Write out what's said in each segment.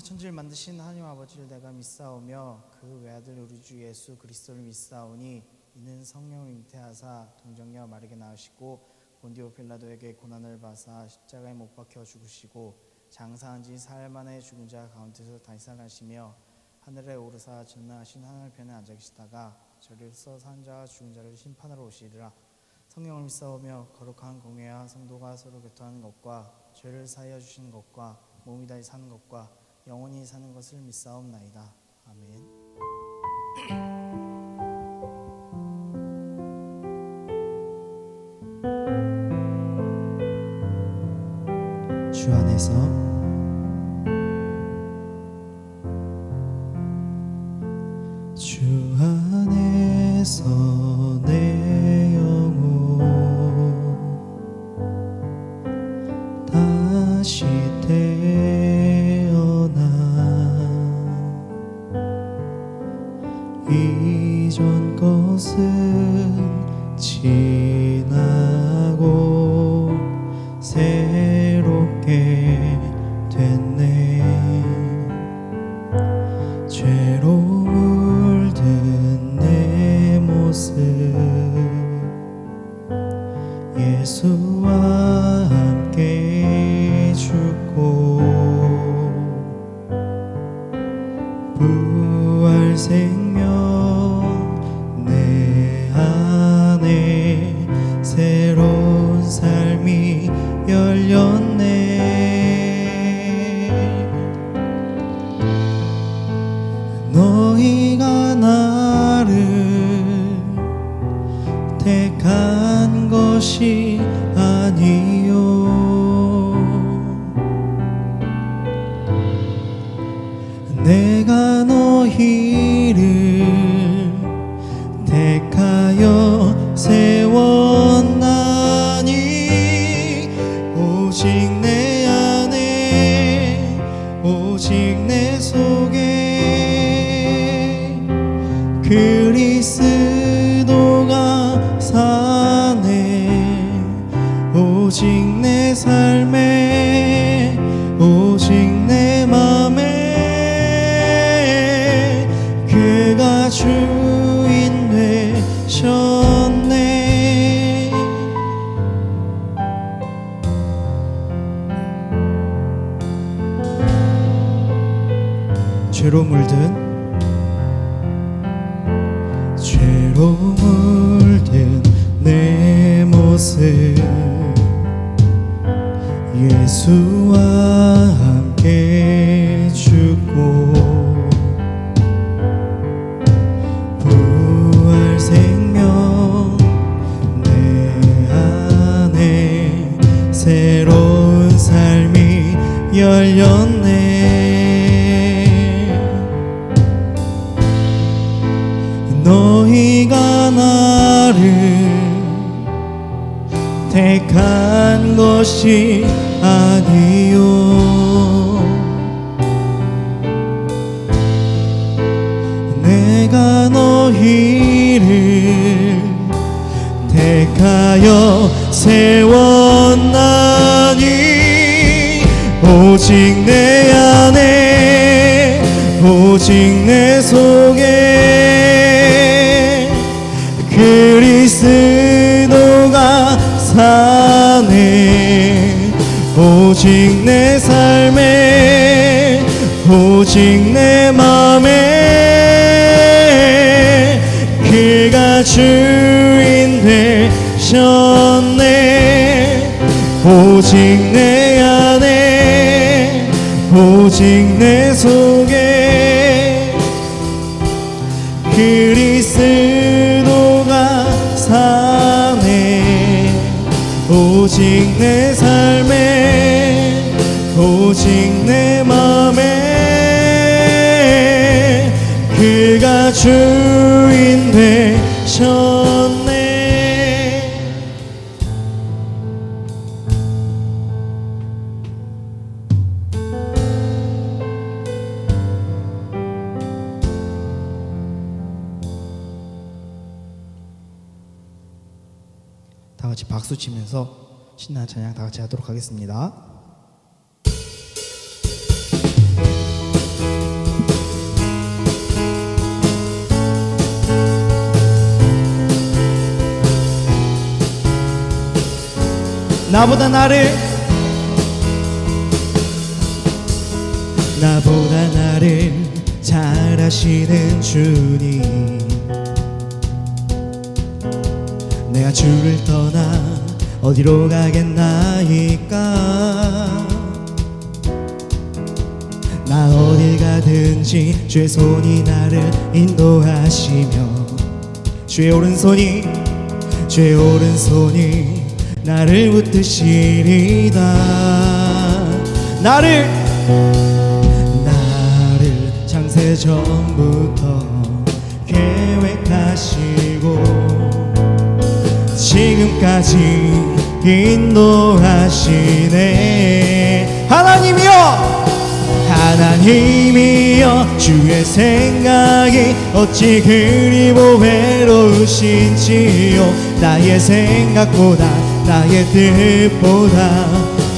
천지를 만드신 하나님 아버지를 내가 믿사오며 그 외아들 우리 주 예수 그리스도를 믿사오니 이는 성령을 잉태하사 동정녀 마리아에게 낳으시고 본디오 빌라도에게 고난을 받아 십자가에 못 박혀 죽으시고 장사한 지 사흘 만에 죽은 자 가운데서 다시 살아나시며 하늘에 오르사 전능하신 하늘편에 앉아 계시다가 저리로서 산 자와 죽은 자를 심판하러 오시리라. 성령을 믿사오며 거룩한 공회와 성도가 서로 교통하는 것과 죄를 사하여 주시는 것과 몸이 다시 사는 것과 영원히 사는 것을 믿사옵나이다. 아멘. 주 안에서 내 영혼 다시 태어나 이전 것은 지나고 새롭게 됐네. 죄로 물든 내 모습 예수와 함께 죽고 부활 생명 내 안에 새로운 삶이 열렸네. 너희가 나를 택한 것이 아니요 내가 너희를 택하여 세웠나니 오직 내 안에 오직 내 속에 그리스도가 사네. 오직 내 삶에 오직 내 맘에 그가 주인 되셨네. 죄로 물든 내 모습 예수와 함께 죽고 부활 생명 내 안에 새로운 삶이 열렸네. 너희가 나를 택한 것이 아니요 내가 너희를 택하여 세웠나니 오직 내 안에 오직 내 속에 그리스도가 사네. 오직 내 삶에 오직 내 맘에 그가 주인 되셨네. 오직 내 안에 오직 내 속에 그리스도가 사네. 오직 내 삶에 오직 내 맘에 그가 주인 되셨네. 같이 박수 치면서 신나는 찬양 다 같이 하도록 하겠습니다. 나보다 나를 잘 아시는 주님, 내가 주를 떠나 어디로 가겠나이까. 나 어딜 가든지 주의 손이 나를 인도하시며 주의 오른손이 나를 붙드시리다. 나를 창세 전부터 계획하시고 지금까지 인도하시네. 하나님이여 주의 생각이 어찌 그리 외로우신지요. 나의 생각보다 나의 뜻보다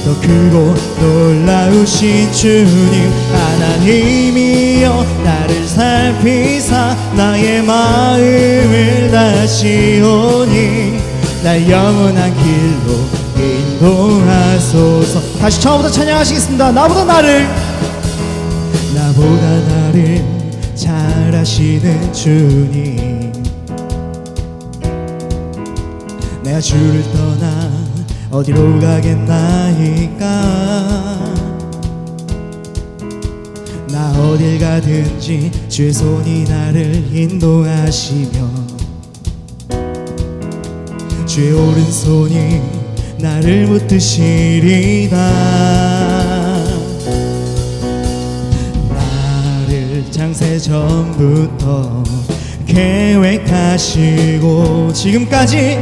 더 크고 놀라우신 주님. 하나님이여 나를 살피사 나의 마음을 다시오니 날 영원한 길로 인도하소서. 다시 처음부터 찬양하시겠습니다. 나보다 나를 잘 아시는 주님, 내가 주를 떠나 어디로 가겠나이까. 나 어딜 가든지 주의 손이 나를 인도하시며 주의 오른손이 나를 붙드시리다. 나를 창세 전부터 계획하시고 지금까지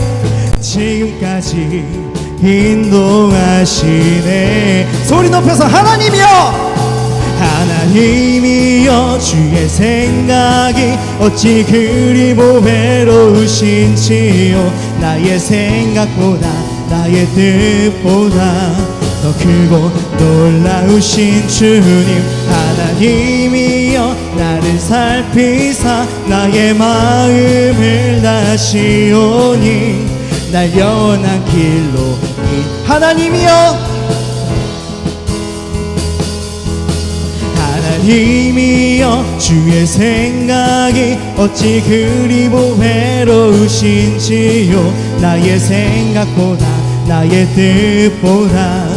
인도하시네. 소리 높여서 하나님이여 주의 생각이 어찌 그리 외로우신지요. 나의 생각보다 나의 뜻보다 더 크고 놀라우신 주님. 하나님이여 나를 살피사 나의 마음을 다시오니 날 영원한 길로 하나님이여 주의 생각이 어찌 그리 외로우신지요. 나의 생각보다 나의 뜻보다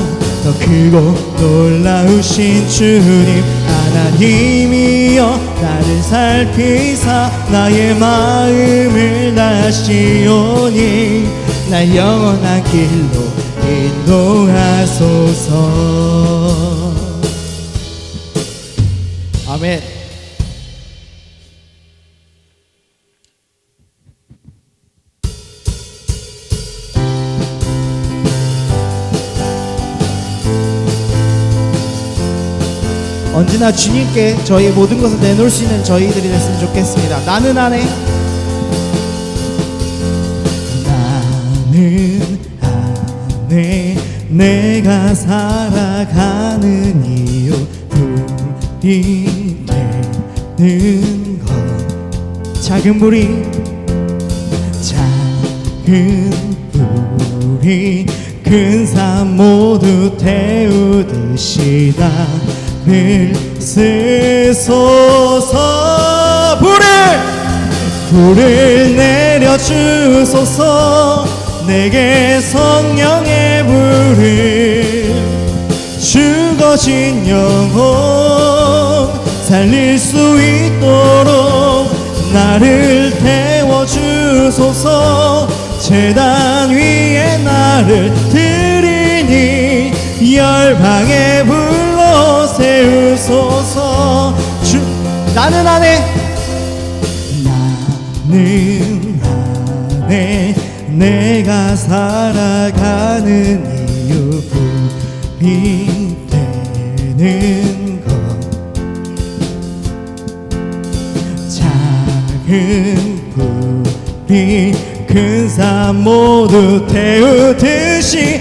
더 크고 놀라우신 주님. 하나님이여 나를 살피사 나의 마음을 다시오니 날 영원한 길로 인도하소서. 아멘. 언제나 주님께 저희 모든 것을 내놓을 수 있는 저희들이 됐으면 좋겠습니다. 나는 안에 내가 살아가는 이유 불이 되는 것. 작은 불이 큰 산 모두 태우듯이 나를 쓰소서. 불을 내려주소서. 내게 성령의 불을 죽어진 영혼 살릴 수 있도록 나를 태워주소서. 제단 위에 나를 드리니 열방의 불로 세우소서. 나는 안에 내가 살아가는 이유 불이 되는 것. 작은 불이 큰 큰 산 모두 태우듯이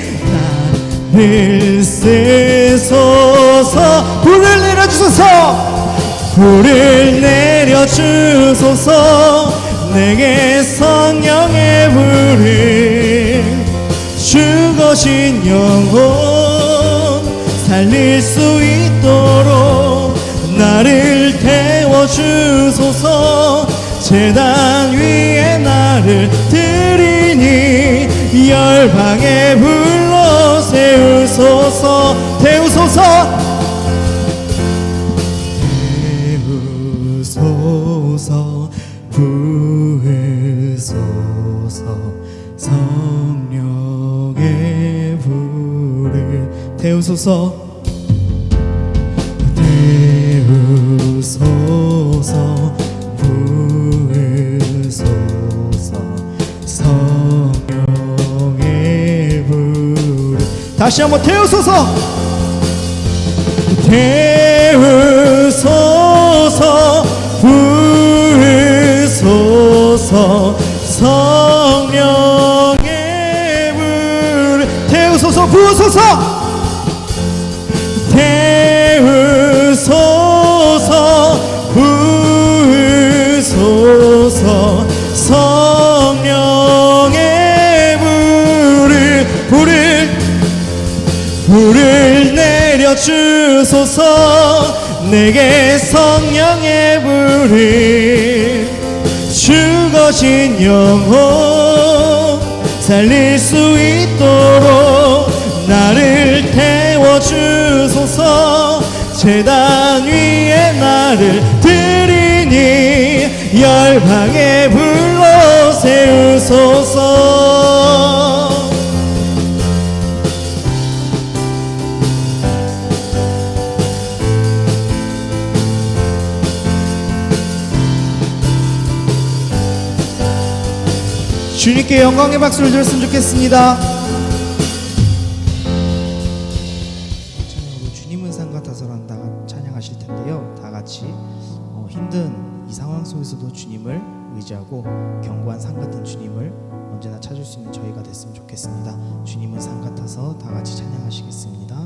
나를 쓰소서. 불을 내려주소서. 불을 내려주소서. 내게 성령의 불을 죽어진 영혼 살릴 수 있도록 나를 태워주소서. 제단 위에 나를 드리니 열방에 불러 세우소서. 태우소서. 태우소서. 부으소서. 성령의 불을 태우소서. 태우소서. 부으소서. 성령의 불을 다시 한번 태우소서. 태우소서. 부으소서. 성령의 불을 태우소서. 부으소서. 태우소서. 부으소서. 성령의 불을 내려주소서. 내게 성령의 불을 죽어진 영혼 살릴 수 있도록 나를 태워주소서. 제단 위에 나를 드리니 열방에 불러 세우소서. 주님께 영광의 박수를 드렸으면 좋겠습니다. 찬양으로 주님은 산 같아서라는 찬양하실 텐데요. 다 같이 힘든 이 상황 속에서도 주님을 의지하고 견고한 산 같은 주님을 언제나 찾을 수 있는 저희가 됐으면 좋겠습니다. 주님은 산 같아서 다 같이 찬양하시겠습니다.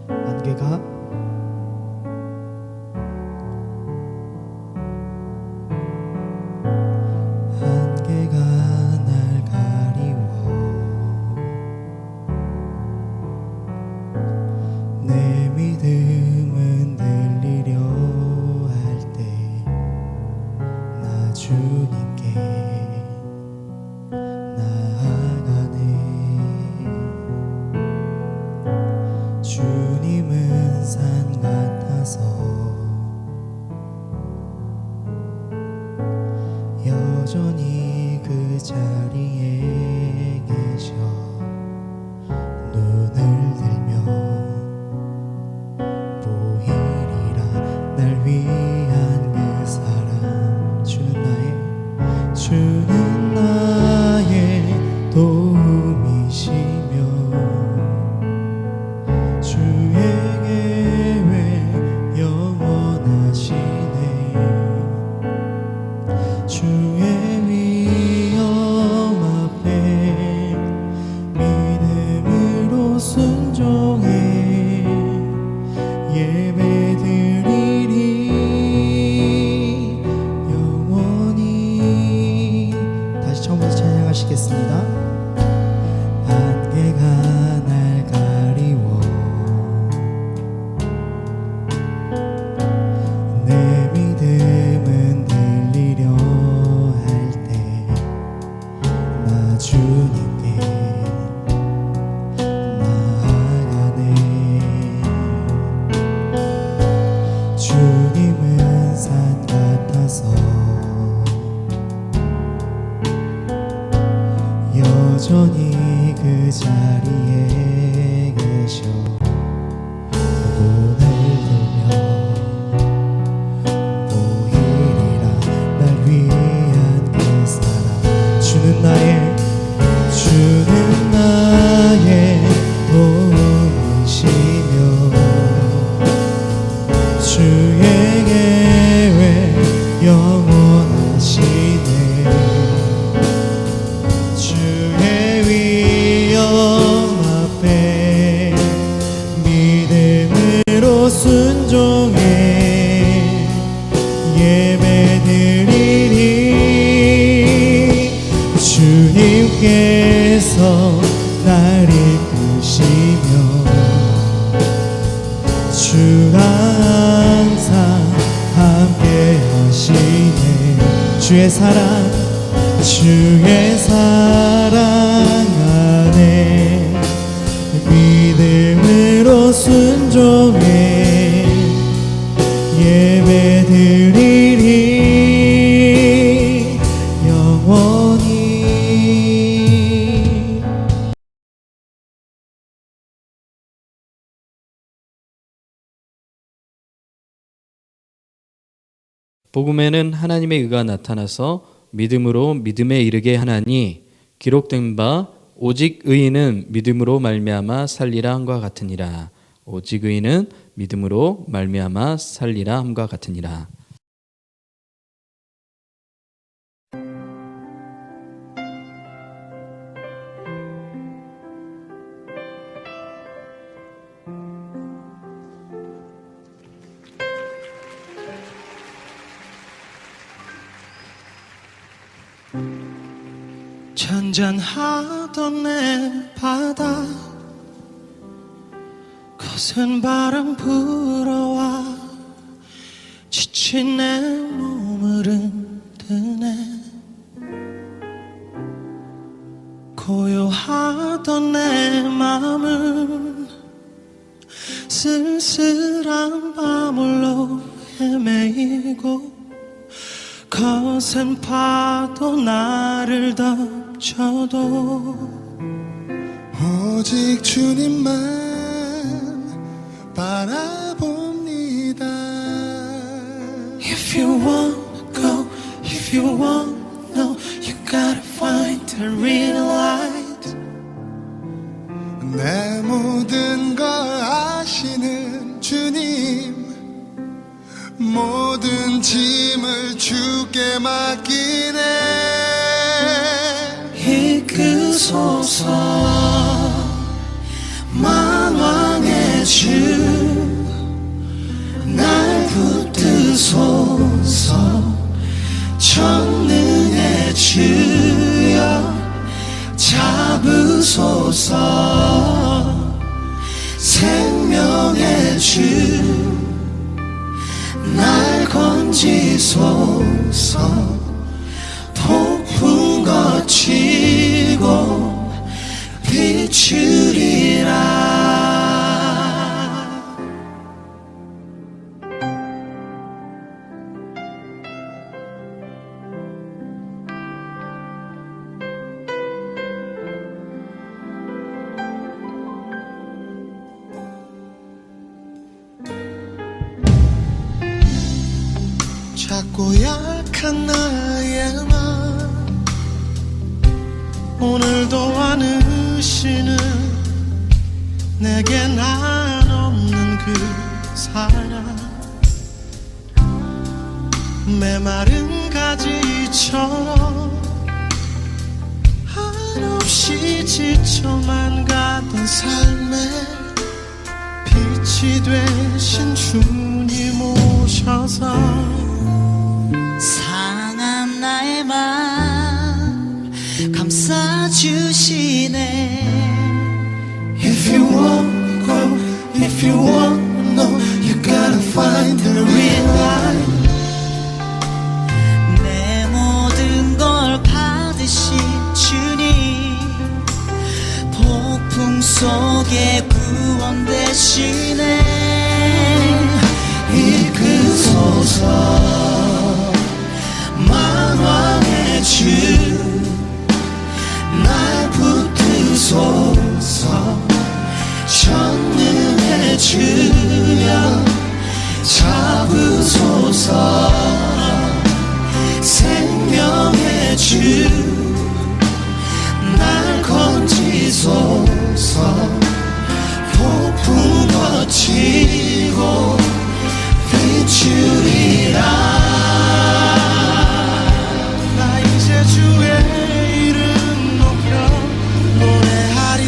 안개가 주님은 산 같아서 여전히 그 자리에 계셔 눈을 들며 보이리라 날 위한 그 사람. 주는 나의 도움이시며 주의 계획 영원하시네. 주의 위엄 순종해 예배드리리. 주님께서 날 이끄시며 주가 항상 함께 하시네. 주의 사랑 안에 믿음으로 순종해 예배드리리 영원히. 복음에는 하나님의 의가 나타나서 믿음으로 믿음에 이르게 하나니 기록된 바 오직 의인은 믿음으로 말미암아 살리라 함과 같으니라. 오직 의인은 믿음으로 말미암아 살리라 함과 같으니라. 잔잔하던 내 바다 거센 바람 불어와 지친 내 몸을 흔드네. 고요하던 내 맘은 쓸쓸한 밤홀로 헤매이고 거센 파도 나를 덮쳐도 오직 주님만 바라봅니다. If you want go, if you want know, you gotta find the real light. 내 모든 걸 아시는 주님, 모든 짐을 주께 맡기네. 이끄소서 만왕의 주, 날 붙드소서 전능의 주여 잡으소서. 생명의 주 날 건지소서. 폭풍 거치고 비추리라. 작고 약한 나의 맘 오늘도 안으시는 내게 난 없는 그 사랑. 메마른 가지처럼 한없이 지쳐만 가던 삶에 빛이 되신 주님 오셔서 상한 나의 맘 감싸주시네. If you want go, if you want know, you gotta find the real light. 내 모든 걸 받으신 주님, 폭풍 속에 구원되시네. 이끄소서 만왕의 주, 날 붙드소서 전능의 주여 잡으소서. 생명의 주 날 건지소서. 폭풍 거치고 비추리라. 나 이제 주의 이름 높여 노래하리.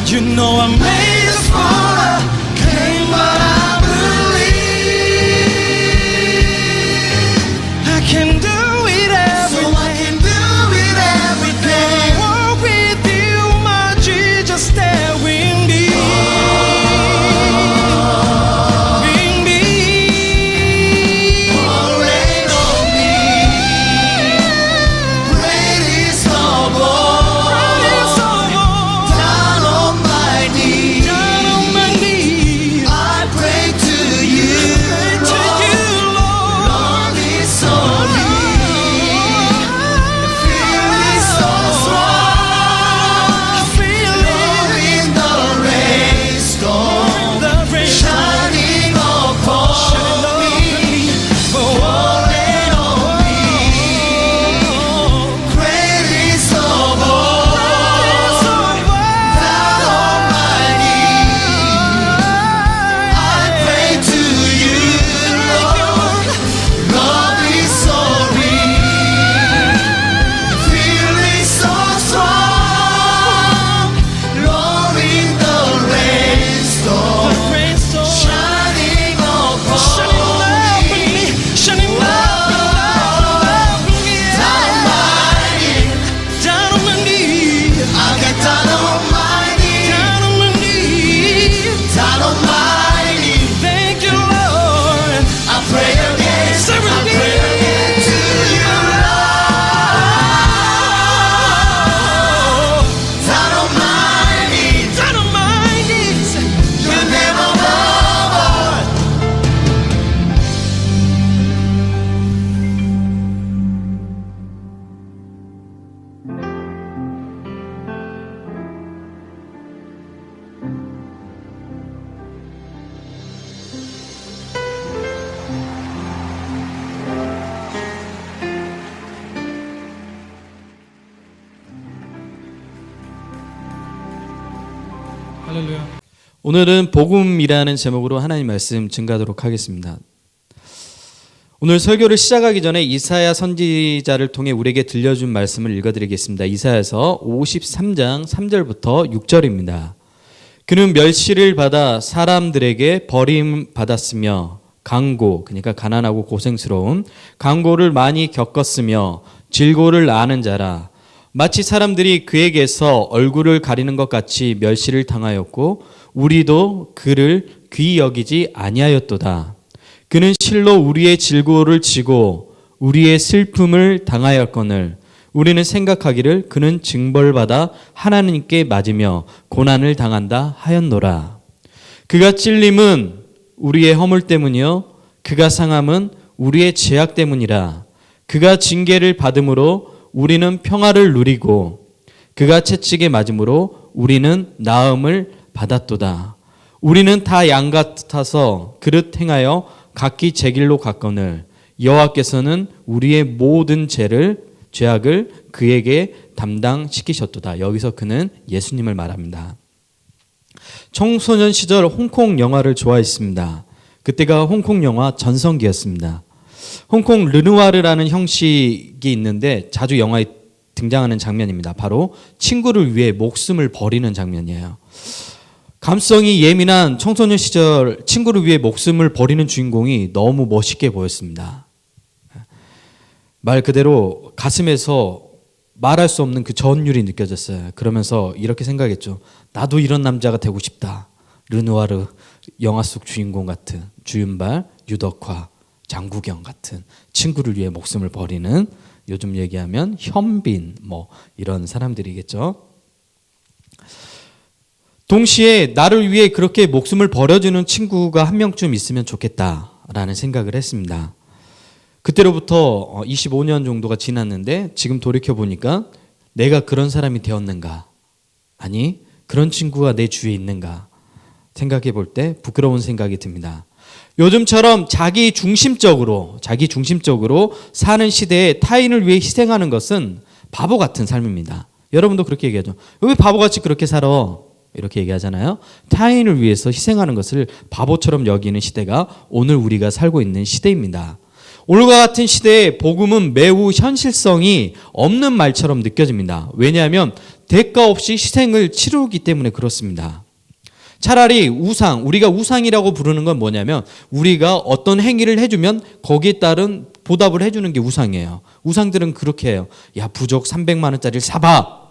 You know I'm made of what I claim, but I believe I can do it so I can do it every day. Walk with you, my Jesus, stay with me. With me. Rain on me, great is love, It's all down on my knees. down on my knees. I pray to you, To you, Lord. Lord, it's only feel is so strong. Feel Lord, in the rainstorm, the rain shining upon me, falling on me. Great is love, down on my knees. I pray to you, Lord, love is sorry. Feeling so strong, Lord, in the rainstorm, shining upon me. Down on my knees, I get down on my knees, down on my knees. I pray again, to you, Lord. Down on my knees, you never love. 할렐루야. 오늘은 복음이라는 제목으로 하나님 말씀 증가하도록 하겠습니다. 오늘 설교를 시작하기 전에 이사야 선지자를 통해 우리에게 들려준 말씀을 읽어드리겠습니다. 이사야서 53장 3절부터 6절입니다. 그는 멸시를 받아 사람들에게 버림받았으며 강고, 그러니까 가난하고 고생스러운 강고를 많이 겪었으며 질고를 아는 자라. 마치 사람들이 그에게서 얼굴을 가리는 것 같이 멸시를 당하였고 우리도 그를 귀히 여기지 아니하였도다. 그는 실로 우리의 질고를 지고 우리의 슬픔을 당하였거늘 우리는 생각하기를 그는 징벌받아 하나님께 맞으며 고난을 당한다 하였노라. 그가 찔림은 우리의 허물 때문이요 그가 상함은 우리의 죄악 때문이라. 그가 징계를 받음으로 우리는 평화를 누리고 그가 채찍에 맞음으로 우리는 나음을 받았도다. 우리는 다 양 같아서 그릇 행하여 각기 제 길로 갔거늘 여호와께서는 우리의 모든 죄악을 그에게 담당시키셨도다. 여기서 그는 예수님을 말합니다. 청소년 시절 홍콩 영화를 좋아했습니다. 그때가 홍콩 영화 전성기였습니다. 홍콩 르누아르라는 형식이 있는데 자주 영화에 등장하는 장면입니다. 바로 친구를 위해 목숨을 버리는 장면이에요. 감성이 예민한 청소년 시절 친구를 위해 목숨을 버리는 주인공이 너무 멋있게 보였습니다. 말 그대로 가슴에서 말할 수 없는 그 전율이 느껴졌어요. 그러면서 이렇게 생각했죠. 나도 이런 남자가 되고 싶다. 르누아르 영화 속 주인공 같은 주윤발, 유덕화, 장국영 같은 친구를 위해 목숨을 버리는, 요즘 얘기하면 현빈 뭐 이런 사람들이겠죠. 동시에 나를 위해 그렇게 목숨을 버려주는 친구가 한 명쯤 있으면 좋겠다라는 생각을 했습니다. 그때로부터 25년 정도가 지났는데 지금 돌이켜보니까 내가 그런 사람이 되었는가, 아니 그런 친구가 내 주위에 있는가 생각해 볼 때 부끄러운 생각이 듭니다. 요즘처럼 자기 중심적으로 사는 시대에 타인을 위해 희생하는 것은 바보 같은 삶입니다. 여러분도 그렇게 얘기하죠. 왜 바보같이 그렇게 살아? 이렇게 얘기하잖아요. 타인을 위해서 희생하는 것을 바보처럼 여기는 시대가 오늘 우리가 살고 있는 시대입니다. 오늘과 같은 시대에 복음은 매우 현실성이 없는 말처럼 느껴집니다. 왜냐하면 대가 없이 희생을 치르기 때문에 그렇습니다. 차라리 우상, 우리가 우상이라고 부르는 건 뭐냐면 우리가 어떤 행위를 해주면 거기에 따른 보답을 해주는 게 우상이에요. 우상들은 그렇게 해요. 야, 부족 300만 원짜리를 사봐.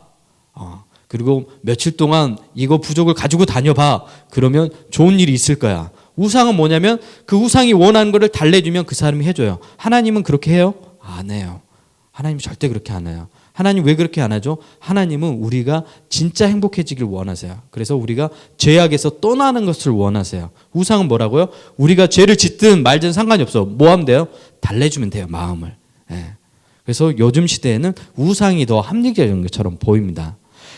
그리고 며칠 동안 이거 부족을 가지고 다녀봐. 그러면 좋은 일이 있을 거야. 우상은 뭐냐면 그 우상이 원하는 거를 달래주면 그 사람이 해줘요. 하나님은 그렇게 해요? 안 해요. 하나님 절대 그렇게 안 해요. 하나님 왜 그렇게 안 하죠? 하나님은 우리가 진짜 행복해지길 원하세요. 그래서 우리가 죄악에서 떠나는 것을 원하세요. 우상은 뭐라고요? 우리가 죄를 짓든 말든 상관이 없어. 뭐 하면 돼요? 달래주면 돼요, 마음을. 그래서 요즘 시대에는 우상이 더 합리적인 것처럼 보입니다.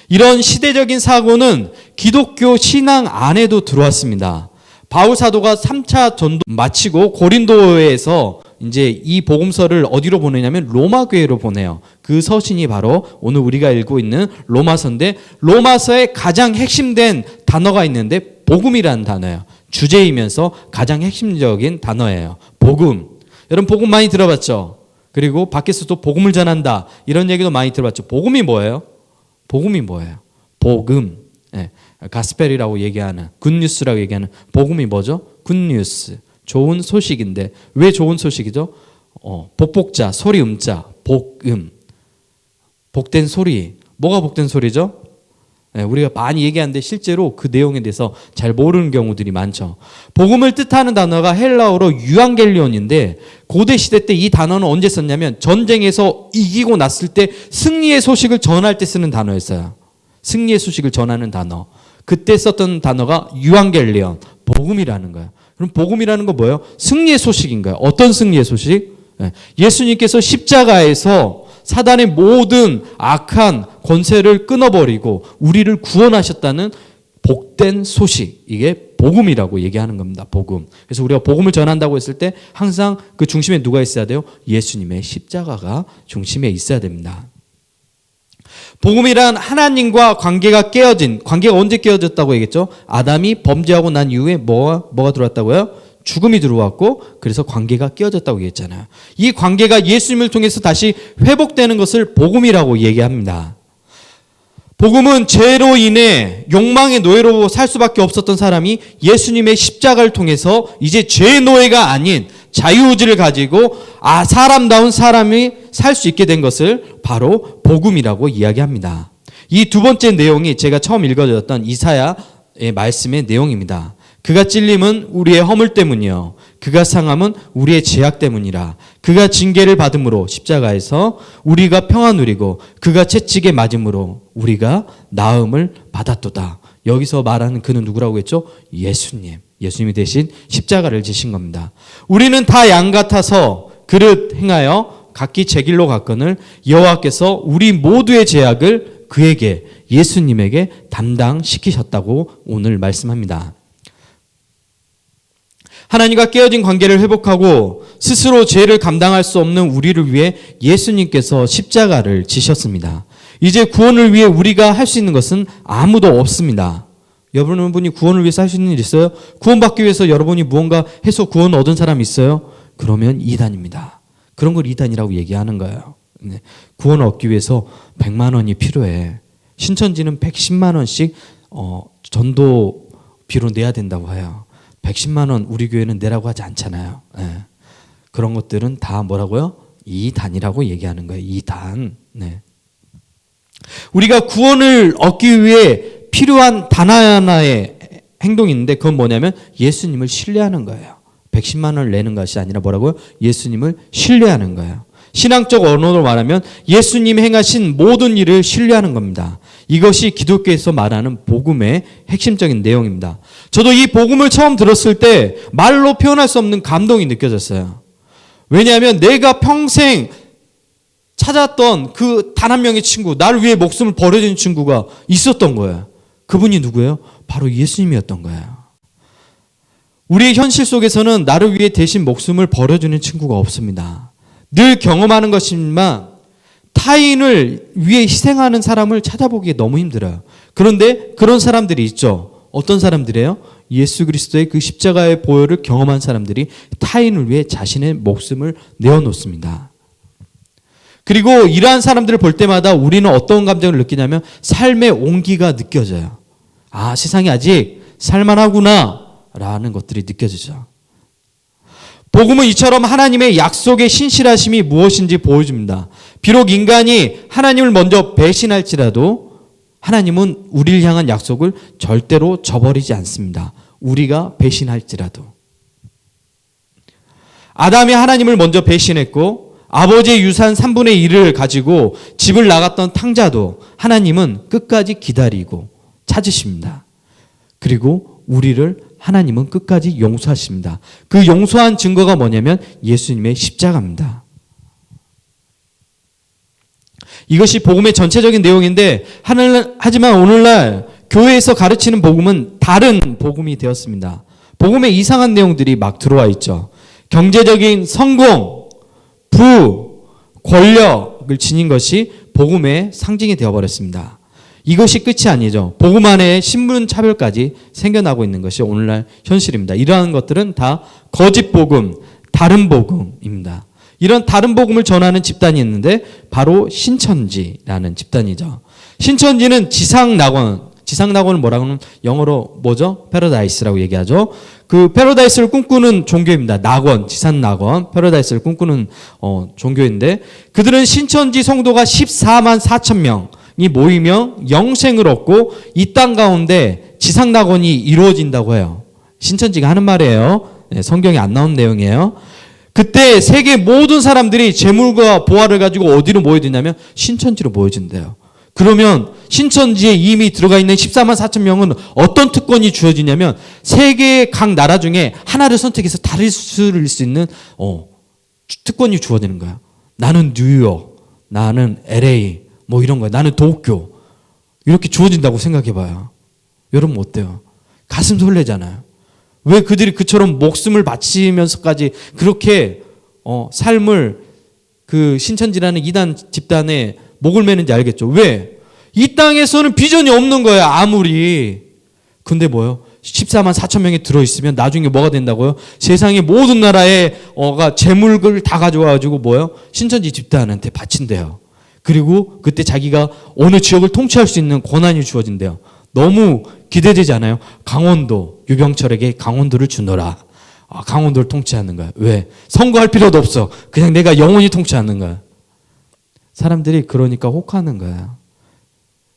이런 시대적인 사고는 기독교 신앙 안에도 들어왔습니다. 바울 사도가 3차 전도 마치고 고린도에서 이제 이 복음서를 어디로 보내냐면 로마 교회로 보내요. 그 서신이 바로 오늘 우리가 읽고 있는 로마서인데, 로마서의 가장 핵심된 단어가 있는데 복음이라는 단어예요. 주제이면서 가장 핵심적인 단어예요. 복음. 여러분 복음 많이 들어봤죠? 그리고 밖에서도 복음을 전한다 이런 얘기도 많이 들어봤죠. 복음이 뭐예요? 복음이 뭐예요? 복음. 가스펠이라고 얘기하는, 굿뉴스라고 얘기하는 복음이 뭐죠? 굿뉴스. 좋은 소식인데 왜 좋은 소식이죠? 복복자, 소리 음자, 복음. 복된 소리. 뭐가 복된 소리죠? 우리가 많이 얘기하는데 실제로 그 내용에 대해서 잘 모르는 경우들이 많죠. 복음을 뜻하는 단어가 헬라어로 유앙겔리온인데 고대 시대 때 이 단어는 언제 썼냐면 전쟁에서 이기고 났을 때 승리의 소식을 전할 때 쓰는 단어였어요. 승리의 소식을 전하는 단어. 그때 썼던 단어가 유앙겔리온, 복음이라는 거예요. 그럼 복음이라는 건 뭐예요? 승리의 소식인 거예요. 어떤 승리의 소식? 예수님께서 십자가에서 사단의 모든 악한 권세를 끊어버리고 우리를 구원하셨다는 복된 소식. 이게 복음이라고 얘기하는 겁니다. 복음. 그래서 우리가 복음을 전한다고 했을 때 항상 그 중심에 누가 있어야 돼요? 예수님의 십자가가 중심에 있어야 됩니다. 복음이란 하나님과 관계가 깨어진, 관계가 언제 깨어졌다고 얘기했죠? 아담이 범죄하고 난 이후에 뭐가 들어왔다고요? 죽음이 들어왔고 그래서 관계가 깨어졌다고 얘기했잖아요. 이 관계가 예수님을 통해서 다시 회복되는 것을 복음이라고 얘기합니다. 복음은 죄로 인해 욕망의 노예로 살 수밖에 없었던 사람이 예수님의 십자가를 통해서 이제 죄의 노예가 아닌 자유의지를 가지고 사람다운 사람이 살 수 있게 된 것을 바로 복음이라고 이야기합니다. 이 두 번째 내용이 제가 처음 읽어드렸던 이사야의 말씀의 내용입니다. 그가 찔림은 우리의 허물 때문이요 그가 상함은 우리의 죄악 때문이라. 그가 징계를 받음으로 십자가에서 우리가 평안 누리고 그가 채찍에 맞음으로 우리가 나음을 받았도다. 여기서 말하는 그는 누구라고 했죠? 예수님. 예수님이 대신 십자가를 지신 겁니다. 우리는 다 양 같아서 그릇 행하여 각기 제 길로 갔거늘 여호와께서 우리 모두의 죄악을 그에게, 예수님에게 담당시키셨다고 오늘 말씀합니다. 하나님과 깨어진 관계를 회복하고 스스로 죄를 감당할 수 없는 우리를 위해 예수님께서 십자가를 지셨습니다. 이제 구원을 위해 우리가 할 수 있는 것은 아무도 없습니다. 여러분이 구원을 위해서 할 수 있는 일 있어요? 구원받기 위해서 여러분이 무언가 해서 구원 얻은 사람이 있어요? 그러면 이단입니다. 그런 걸 이단이라고 얘기하는 거예요. 구원을 얻기 위해서 100만 원이 필요해. 신천지는 110만 원씩 전도비로 내야 된다고 해요. 110만 원 우리 교회는 내라고 하지 않잖아요. 그런 것들은 다 뭐라고요? 이단이라고 얘기하는 거예요. 이단. 우리가 구원을 얻기 위해 필요한 단 하나의 행동이 있는데 그건 뭐냐면 예수님을 신뢰하는 거예요. 110만 원을 내는 것이 아니라 뭐라고요? 예수님을 신뢰하는 거예요. 신앙적 언어로 말하면 예수님이 행하신 모든 일을 신뢰하는 겁니다. 이것이 기독교에서 말하는 복음의 핵심적인 내용입니다. 저도 이 복음을 처음 들었을 때 말로 표현할 수 없는 감동이 느껴졌어요. 왜냐하면 내가 평생 찾았던 그 단 한 명의 친구, 나를 위해 목숨을 버려준 친구가 있었던 거예요. 그분이 누구예요? 바로 예수님이었던 거예요. 우리의 현실 속에서는 나를 위해 대신 목숨을 버려주는 친구가 없습니다. 늘 경험하는 것이지만 타인을 위해 희생하는 사람을 찾아보기 너무 힘들어요. 그런데 그런 사람들이 있죠. 어떤 사람들이에요? 예수 그리스도의 그 십자가의 보혈을 경험한 사람들이 타인을 위해 자신의 목숨을 내어놓습니다. 그리고 이러한 사람들을 볼 때마다 우리는 어떤 감정을 느끼냐면 삶의 온기가 느껴져요. 세상이 아직 살만하구나라는 것들이 느껴지죠. 복음은 이처럼 하나님의 약속의 신실하심이 무엇인지 보여줍니다. 비록 인간이 하나님을 먼저 배신할지라도 하나님은 우리를 향한 약속을 절대로 저버리지 않습니다. 우리가 배신할지라도. 아담이 하나님을 먼저 배신했고 아버지의 유산 3분의 1을 가지고 집을 나갔던 탕자도 하나님은 끝까지 기다리고 찾으십니다. 그리고 우리를 하나님은 끝까지 용서하십니다. 그 용서한 증거가 뭐냐면 예수님의 십자가입니다. 이것이 복음의 전체적인 내용인데 하지만 오늘날 교회에서 가르치는 복음은 다른 복음이 되었습니다. 복음에 이상한 내용들이 막 들어와 있죠. 경제적인 성공, 부, 권력을 지닌 것이 복음의 상징이 되어버렸습니다. 이것이 끝이 아니죠. 복음 안에 신분 차별까지 생겨나고 있는 것이 오늘날 현실입니다. 이러한 것들은 다 거짓 복음, 다른 복음입니다. 이런 다른 복음을 전하는 집단이 있는데 바로 신천지라는 집단이죠. 신천지는 지상낙원은 뭐라고 하면 영어로 뭐죠? 패러다이스라고 얘기하죠. 그 패러다이스를 꿈꾸는 종교입니다. 낙원, 지상낙원, 패러다이스를 꿈꾸는 종교인데 그들은 신천지 성도가 14만 4천 명이 모이면 영생을 얻고 이 땅 가운데 지상낙원이 이루어진다고 해요. 신천지가 하는 말이에요. 네, 성경에 안 나온 내용이에요. 그때 세계 모든 사람들이 재물과 보화를 가지고 어디로 모여드냐면 신천지로 모여진대요. 그러면 신천지에 이미 들어가 있는 14만 4천 명은 어떤 특권이 주어지냐면 세계의 각 나라 중에 하나를 선택해서 다를 수 있는 특권이 주어지는 거야. 나는 뉴욕, 나는 LA 뭐 이런 거야. 나는 도쿄 이렇게 주어진다고 생각해봐요. 여러분 어때요? 가슴 설레잖아요. 왜 그들이 그처럼 목숨을 바치면서까지 그렇게 삶을 그 신천지라는 이단 집단에 목을 매는지 알겠죠? 왜? 이 땅에서는 비전이 없는 거야, 아무리. 근데 뭐요? 14만 4천 명이 들어있으면 나중에 뭐가 된다고요? 세상의 모든 나라의 재물을 다 가져와가지고 뭐요? 신천지 집단한테 바친대요. 그리고 그때 자기가 어느 지역을 통치할 수 있는 권한이 주어진대요. 너무 기대되지 않아요? 강원도, 유병철에게 강원도를 주너라. 강원도를 통치하는 거야. 왜? 선거할 필요도 없어. 그냥 내가 영원히 통치하는 거야. 사람들이 그러니까 혹하는 거예요.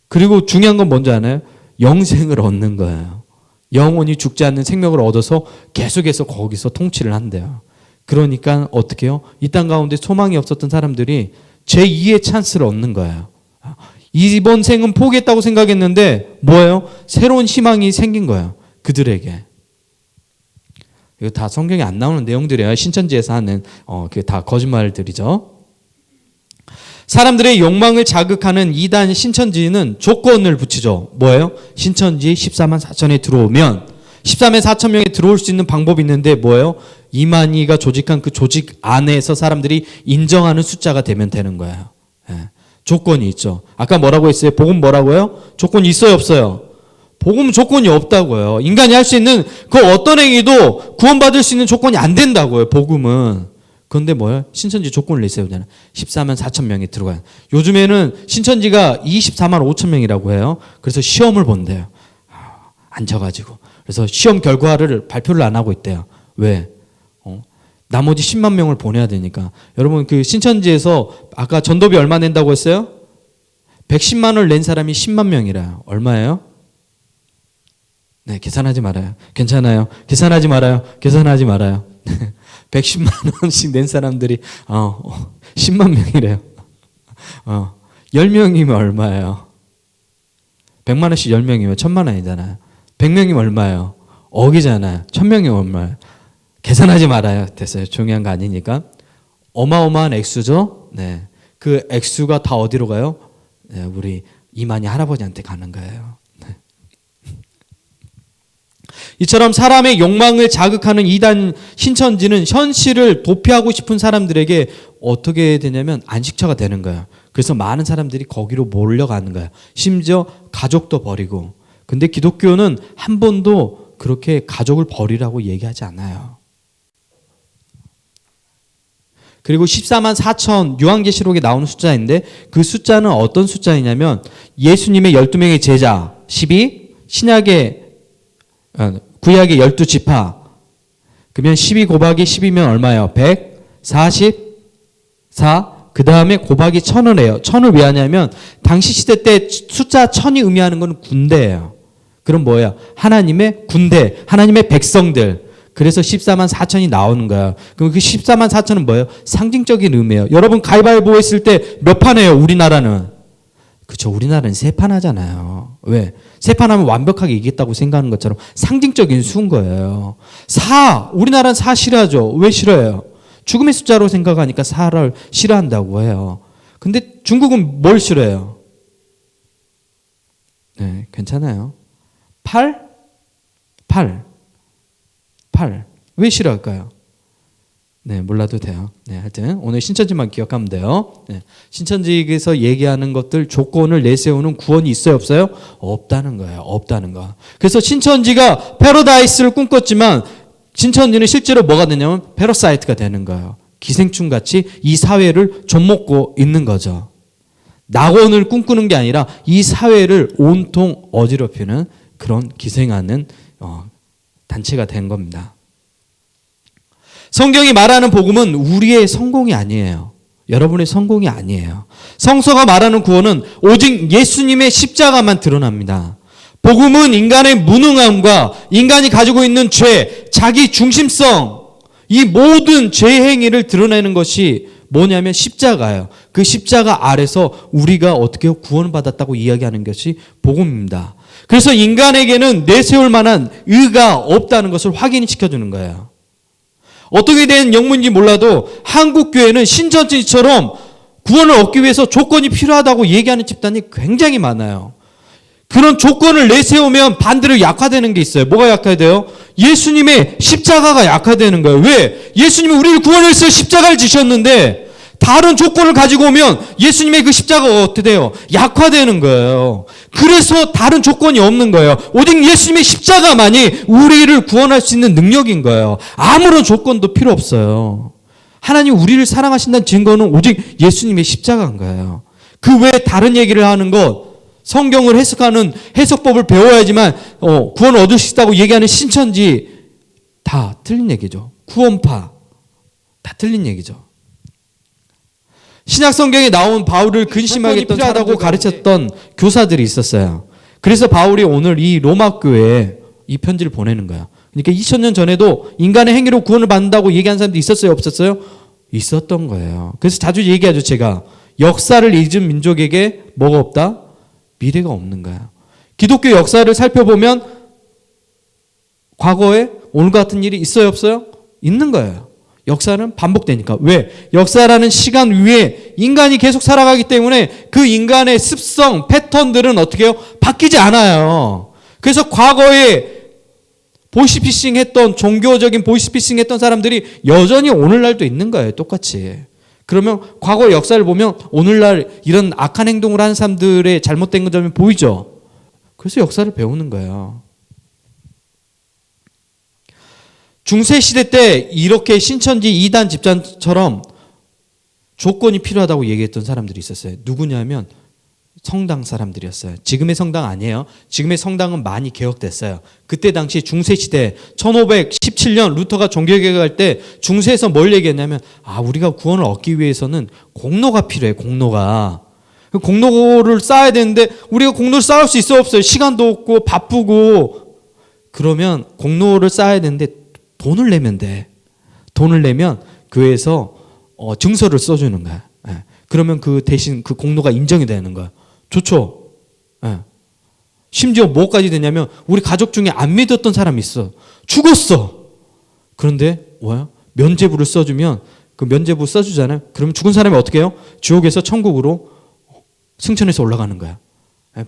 그리고 중요한 건 뭔지 아나요? 영생을 얻는 거예요. 영원히 죽지 않는 생명을 얻어서 계속해서 거기서 통치를 한대요. 그러니까 어떻게 해요? 이 땅 가운데 소망이 없었던 사람들이 제2의 찬스를 얻는 거예요. 이번 생은 포기했다고 생각했는데 뭐예요? 새로운 희망이 생긴 거예요. 그들에게. 이거 다 성경에 안 나오는 내용들이에요. 신천지에서 하는 그게 다 거짓말들이죠. 사람들의 욕망을 자극하는 이단 신천지는 조건을 붙이죠. 뭐예요? 신천지 14만 4천에 들어오면 14만 4천 명에 들어올 수 있는 방법이 있는데 뭐예요? 이만희가 조직한 그 조직 안에서 사람들이 인정하는 숫자가 되면 되는 거예요. 예. 조건이 있죠. 아까 뭐라고 했어요? 복음 뭐라고요? 조건이 있어요, 없어요? 복음은 조건이 없다고요. 인간이 할 수 있는 그 어떤 행위도 구원받을 수 있는 조건이 안 된다고요, 복음은. 그런데 뭐예요? 신천지 조건을 내세우잖아요. 14만 4천 명이 들어가요. 요즘에는 신천지가 24만 5천 명이라고 해요. 그래서 시험을 본대요. 앉아가지고. 그래서 시험 결과를 발표를 안 하고 있대요. 왜? 나머지 10만 명을 보내야 되니까. 여러분 그 신천지에서 아까 전도비 얼마 낸다고 했어요? 110만 원을 낸 사람이 10만 명이라요. 얼마예요? 네, 계산하지 말아요. 괜찮아요. 계산하지 말아요. 계산하지 말아요. 110만 원씩 낸 사람들이 10만 명이래요. 10명이면 얼마예요? 100만 원씩 10명이면 1000만 원이잖아요. 100명이면 얼마예요? 억이잖아요. 1000명이면 얼마예요? 계산하지 말아요. 됐어요. 중요한 거 아니니까. 어마어마한 액수죠. 네, 그 액수가 다 어디로 가요? 네, 우리 이만희 할아버지한테 가는 거예요. 네. 이처럼 사람의 욕망을 자극하는 이단 신천지는 현실을 도피하고 싶은 사람들에게 어떻게 되냐면 안식처가 되는 거예요. 그래서 많은 사람들이 거기로 몰려가는 거예요. 심지어 가족도 버리고. 근데 기독교는 한 번도 그렇게 가족을 버리라고 얘기하지 않아요. 그리고 14만 4천 요한계시록에 나오는 숫자인데 그 숫자는 어떤 숫자이냐면 예수님의 12명의 제자 12, 신약의 구약의 12지파. 그러면 12 곱하기 10이면 얼마예요? 144. 그 다음에 곱하기 1000을 해요. 1000을 왜 하냐면 당시 시대 때 숫자 1000이 의미하는 건 군대예요. 그럼 뭐예요? 하나님의 군대, 하나님의 백성들. 그래서 14만 4천이 나오는 거야. 그럼 그 14만 4천은 뭐예요? 상징적인 의미예요. 여러분 가위바위보 했을 때 몇 판 해요? 우리나라는. 그렇죠. 우리나라는 3판 하잖아요. 왜? 3판 하면 완벽하게 이겼다고 생각하는 것처럼 상징적인 수인 거예요. 4. 우리나라는 4 싫어하죠. 왜 싫어해요? 죽음의 숫자로 생각하니까 4를 싫어한다고 해요. 근데 중국은 뭘 싫어해요? 네, 괜찮아요. 8? 8. 왜 싫어할까요? 네, 몰라도 돼요. 네, 하여튼 오늘 신천지만 기억하면 돼요. 네, 신천지에서 얘기하는 것들 조건을 내세우는 구원이 있어요, 없어요? 없다는 거예요. 없다는 거. 그래서 신천지가 패러다이스를 꿈꿨지만 신천지는 실제로 뭐가 되냐면 패러사이트가 되는 거예요. 기생충 같이 이 사회를 좀먹고 있는 거죠. 낙원을 꿈꾸는 게 아니라 이 사회를 온통 어지럽히는 그런 기생하는 단체가 된 겁니다. 성경이 말하는 복음은 우리의 성공이 아니에요. 여러분의 성공이 아니에요. 성서가 말하는 구원은 오직 예수님의 십자가만 드러납니다. 복음은 인간의 무능함과 인간이 가지고 있는 죄, 자기 중심성, 이 모든 죄 행위를 드러내는 것이 뭐냐면 십자가예요. 그 십자가 아래서 우리가 어떻게 구원받았다고 이야기하는 것이 복음입니다. 그래서 인간에게는 내세울 만한 의가 없다는 것을 확인시켜주는 거예요. 어떻게 된 영문인지 몰라도 한국 교회는 신천지처럼 구원을 얻기 위해서 조건이 필요하다고 얘기하는 집단이 굉장히 많아요. 그런 조건을 내세우면 반대로 약화되는 게 있어요. 뭐가 약화돼요? 예수님의 십자가가 약화되는 거예요. 왜? 예수님이 우리를 구원을 위해서 십자가를 지셨는데 다른 조건을 가지고 오면 예수님의 그 십자가가 어떻게 돼요? 약화되는 거예요. 그래서 다른 조건이 없는 거예요. 오직 예수님의 십자가만이 우리를 구원할 수 있는 능력인 거예요. 아무런 조건도 필요 없어요. 하나님 우리를 사랑하신다는 증거는 오직 예수님의 십자가인 거예요. 그 외에 다른 얘기를 하는 것, 성경을 해석하는 해석법을 배워야지만 구원을 얻을 수 있다고 얘기하는 신천지 다 틀린 얘기죠. 구원파 다 틀린 얘기죠. 신약 성경에 나온 바울을 근심하게 했던 사라고 가르쳤던 교사들이 있었어요. 그래서 바울이 오늘 이 로마 교회에 이 편지를 보내는 거야. 그러니까 2000년 전에도 인간의 행위로 구원을 받는다고 얘기한 사람도 있었어요, 없었어요? 있었던 거예요. 그래서 자주 얘기하죠, 제가. 역사를 잊은 민족에게 뭐가 없다? 미래가 없는 거야. 기독교 역사를 살펴보면 과거에 오늘 같은 일이 있어요, 없어요? 있는 거예요. 역사는 반복되니까. 왜? 역사라는 시간 위에 인간이 계속 살아가기 때문에 그 인간의 습성, 패턴들은 어떻게 해요? 바뀌지 않아요. 그래서 과거에 보이스피싱 했던, 종교적인 보이스피싱 했던 사람들이 여전히 오늘날도 있는 거예요. 똑같이. 그러면 과거 역사를 보면 오늘날 이런 악한 행동을 하는 사람들의 잘못된 점이 보이죠. 그래서 역사를 배우는 거예요. 중세시대 때 이렇게 신천지 2단 집단처럼 조건이 필요하다고 얘기했던 사람들이 있었어요. 누구냐면 성당 사람들이었어요. 지금의 성당 아니에요. 지금의 성당은 많이 개혁됐어요. 그때 당시 중세시대 1517년 루터가 종교개혁할 때 중세에서 뭘 얘기했냐면 우리가 구원을 얻기 위해서는 공로가 필요해. 공로가. 공로를 쌓아야 되는데 우리가 공로를 쌓을 수 있어 없어요. 시간도 없고 바쁘고. 그러면 공로를 쌓아야 되는데 돈을 내면 돼. 돈을 내면 교회에서 증서를 써주는 거야. 그러면 그 대신 그 공로가 인정이 되는 거야. 좋죠. 심지어 뭐까지 되냐면 우리 가족 중에 안 믿었던 사람이 있어. 죽었어. 그런데 뭐야? 면죄부를 써주면 그 면죄부 써주잖아요. 그러면 죽은 사람이 어떻게 해요? 지옥에서 천국으로 승천해서 올라가는 거야.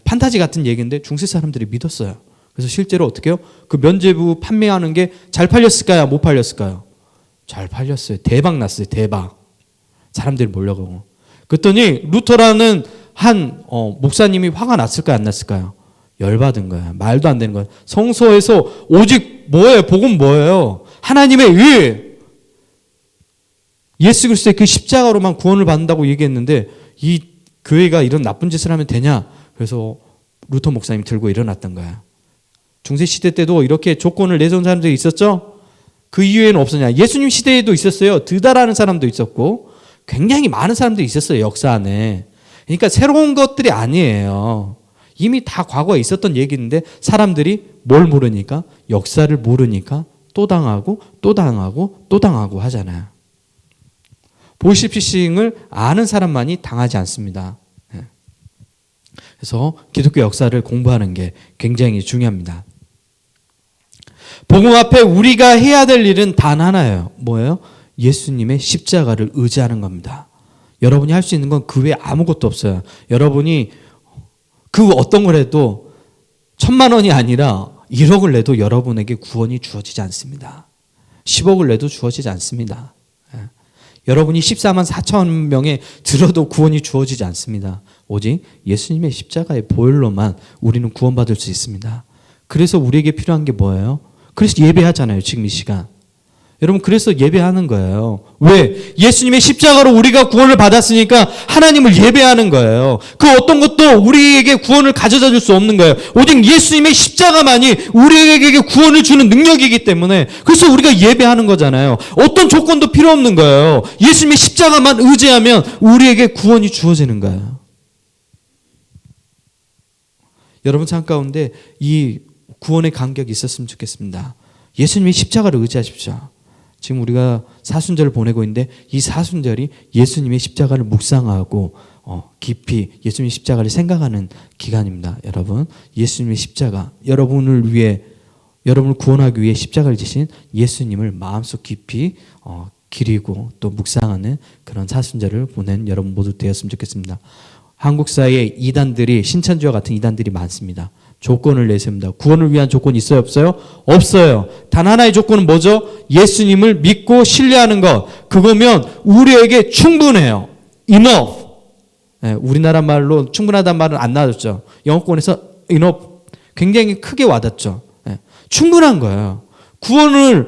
판타지 같은 얘기인데 중세 사람들이 믿었어요. 그래서 실제로 어떻게 해요? 그 면죄부 판매하는 게 잘 팔렸을까요? 못 팔렸을까요? 잘 팔렸어요. 대박 났어요. 대박. 사람들이 몰려가고. 그랬더니 루터라는 한 목사님이 화가 났을까요? 안 났을까요? 열받은 거야. 말도 안 되는 거야. 성서에서 오직 뭐예요? 복음 뭐예요? 하나님의 의. 예수 그리스도의 그 십자가로만 구원을 받는다고 얘기했는데 이 교회가 이런 나쁜 짓을 하면 되냐? 그래서 루터 목사님 들고 일어났던 거야. 중세 시대 때도 이렇게 조건을 내세운 사람들이 있었죠? 그 이후에는 없었냐? 예수님 시대에도 있었어요. 드다라는 사람도 있었고 굉장히 많은 사람들이 있었어요. 역사 안에. 그러니까 새로운 것들이 아니에요. 이미 다 과거에 있었던 얘기인데 사람들이 뭘 모르니까 역사를 모르니까 또 당하고 또 당하고 또 당하고 하잖아요. 보이스피싱을 아는 사람만이 당하지 않습니다. 그래서 기독교 역사를 공부하는 게 굉장히 중요합니다. 복음 앞에 우리가 해야 될 일은 단 하나예요. 뭐예요? 예수님의 십자가를 의지하는 겁니다. 여러분이 할 수 있는 건 그 외에 아무것도 없어요. 여러분이 그 어떤 걸 해도 1,000만 원이 아니라 1억을 내도 여러분에게 구원이 주어지지 않습니다. 10억을 내도 주어지지 않습니다. 여러분이 14만 4천 명에 들어도 구원이 주어지지 않습니다. 오직 예수님의 십자가의 보혈로만 우리는 구원받을 수 있습니다. 그래서 우리에게 필요한 게 뭐예요? 그래서 예배하잖아요. 지금 이 시간. 여러분 그래서 예배하는 거예요. 왜? 예수님의 십자가로 우리가 구원을 받았으니까 하나님을 예배하는 거예요. 그 어떤 것도 우리에게 구원을 가져다 줄 수 없는 거예요. 오직 예수님의 십자가만이 우리에게 구원을 주는 능력이기 때문에 그래서 우리가 예배하는 거잖아요. 어떤 조건도 필요 없는 거예요. 예수님의 십자가만 의지하면 우리에게 구원이 주어지는 거예요. 여러분 삶 가운데 이 구원의 간격이 있었으면 좋겠습니다. 예수님의 십자가를 의지하십시오. 지금 우리가 사순절을 보내고 있는데 이 사순절이 예수님의 십자가를 묵상하고 깊이 예수님의 십자가를 생각하는 기간입니다. 여러분 예수님의 십자가 여러분을 위해 여러분을 구원하기 위해 십자가를 지신 예수님을 마음속 깊이 기리고 또 묵상하는 그런 사순절을 보낸 여러분 모두 되었으면 좋겠습니다. 한국 사회에 이단들이 신천지와 같은 이단들이 많습니다. 조건을 내세웁니다. 구원을 위한 조건이 있어요? 없어요? 없어요. 단 하나의 조건은 뭐죠? 예수님을 믿고 신뢰하는 것. 그거면 우리에게 충분해요. enough. 네, 우리나라 말로 충분하다는 말은 안 나왔죠. 영어권에서 enough 굉장히 크게 와닿죠. 네, 충분한 거예요. 구원을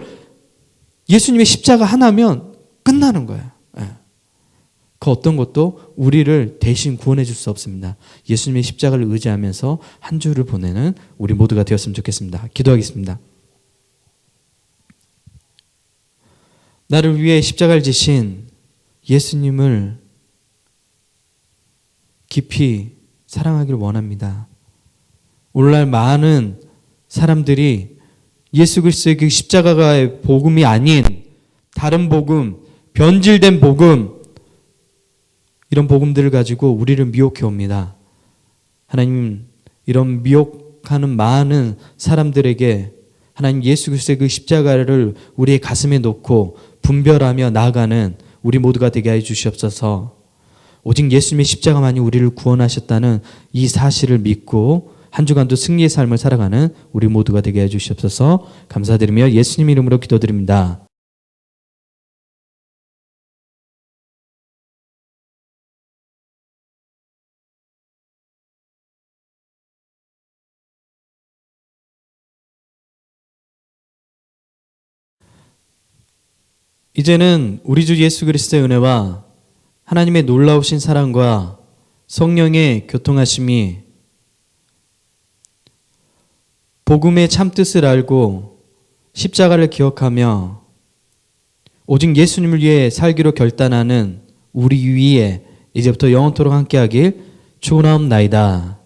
예수님의 십자가 하나면 끝나는 거예요. 네. 그 어떤 것도 우리를 대신 구원해 줄 수 없습니다. 예수님의 십자가를 의지하면서 한 주를 보내는 우리 모두가 되었으면 좋겠습니다. 기도하겠습니다. 나를 위해 십자가를 지신 예수님을 깊이 사랑하기를 원합니다. 오늘날 많은 사람들이 예수 그리스도의 그 십자가의 복음이 아닌 다른 복음, 변질된 복음 이런 복음들을 가지고 우리를 미혹해 옵니다. 하나님 이런 미혹하는 많은 사람들에게 하나님 예수 그리스도의 그 십자가를 우리의 가슴에 놓고 분별하며 나아가는 우리 모두가 되게 해 주시옵소서. 오직 예수님의 십자가만이 우리를 구원하셨다는 이 사실을 믿고 한 주간도 승리의 삶을 살아가는 우리 모두가 되게 해 주시옵소서. 감사드리며 예수님 이름으로 기도드립니다. 이제는 우리 주 예수 그리스도의 은혜와 하나님의 놀라우신 사랑과 성령의 교통하심이 복음의 참뜻을 알고 십자가를 기억하며 오직 예수님을 위해 살기로 결단하는 우리 위에 이제부터 영원토록 함께하길 축원하옵나이다.